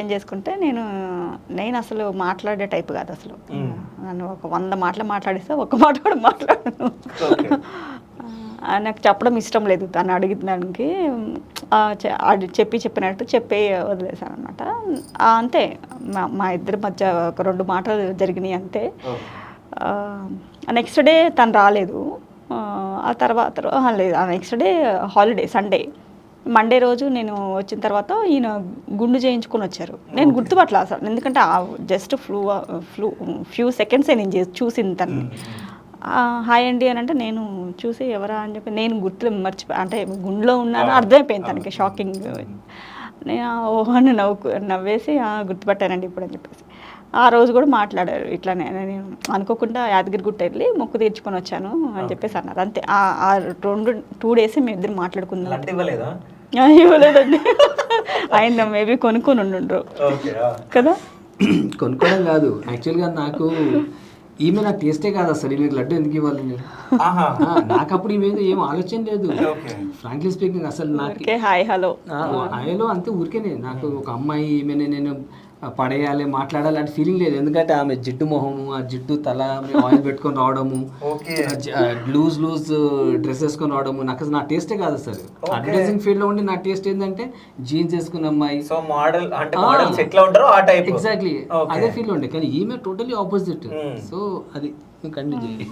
ఏం చేసుకుంటే నేను అసలు మాట్లాడే టైప్ కాదు అసలు. నన్ను ఒక 100 మాటలు మాట్లాడిస్తే ఒక్క మాట కూడా మాట్లాడను. నాకు చెప్పడం ఇష్టం లేదు. తను అడిగిన దానికి చెప్పినట్టు చెప్పి వదిలేశాను అనమాట. అంతే మా ఇద్దరి మధ్య ఒక 2 మాటలు జరిగినాయి అంతే. నెక్స్ట్ డే తను రాలేదు. ఆ తర్వాత లేదు, next day holiday Sunday. Monday రోజు నేను వచ్చిన తర్వాత ఈయన గుండు చేయించుకొని వచ్చారు. నేను గుర్తుపట్ల అసలు, ఎందుకంటే జస్ట్ ఫ్యూ సెకండ్సే నేను చూసింది తను. హాయ్ అండి అని అంటే నేను చూసి ఎవరా అని చెప్పి నేను అంటే గుండెలో ఉన్నాను అర్థమైపోయింది తనకి. షాకింగ్. నేను ఓహో అని నవ్వేసి గుర్తుపట్టానండి ఇప్పుడు అని చెప్పేసి. ఆ రోజు కూడా మాట్లాడారు ఇట్లానే. నేను అనుకోకుండా యాదగిరిగుట్ట వెళ్ళి మొక్కు తీర్చుకొని వచ్చాను అని చెప్పేసి అన్నారు అంతే. ఆ 2 డేస్ మేము ఇద్దరు మాట్లాడుకుందాం. ఇవ్వలేదండి. ఆయన మేబీ కొనుక్కొని ఉండ్రు కదా. కొనుక్కోవడం కాదు, యాక్చువల్గా నాకు ఈమె నాకు టేస్టే కాదు అసలు. ఈమె లడ్డు ఎందుకు ఇవ్వాలి నేను? నాకు అప్పుడు ఈమె ఏం ఆలోచన లేదు, ఫ్రాంక్లీ స్పీకింగ్. అసలు నాకు హాయ్ హలో అంతే ఊరికేనే. నాకు ఒక అమ్మాయి ఈమెనే నేను పడేయాలి మాట్లాడాలి అంటే ఫీలింగ్ లేదు. ఎందుకంటే ఆమె జిడ్డు మొహము, ఆ జిడ్డు తల ఆయిల్ పెట్టుకొని రావడము, లూజ్ డ్రెస్ వేసుకొని రావడము నాకు అసలు నా టేస్టే కాదు అసలు. అడ్వర్టైజింగ్ ఫీల్డ్ లో ఉండి నా టేస్ట్ ఏంటంటే జీన్స్ వేసుకున్న అమ్మాయి, ఎగ్జాక్ట్లీ అదే ఫీల్డ్ ఉండే. కానీ ఈమె టోటలీ ఆపోజిట్. సో అది కంటిన్యూ చేయాలి.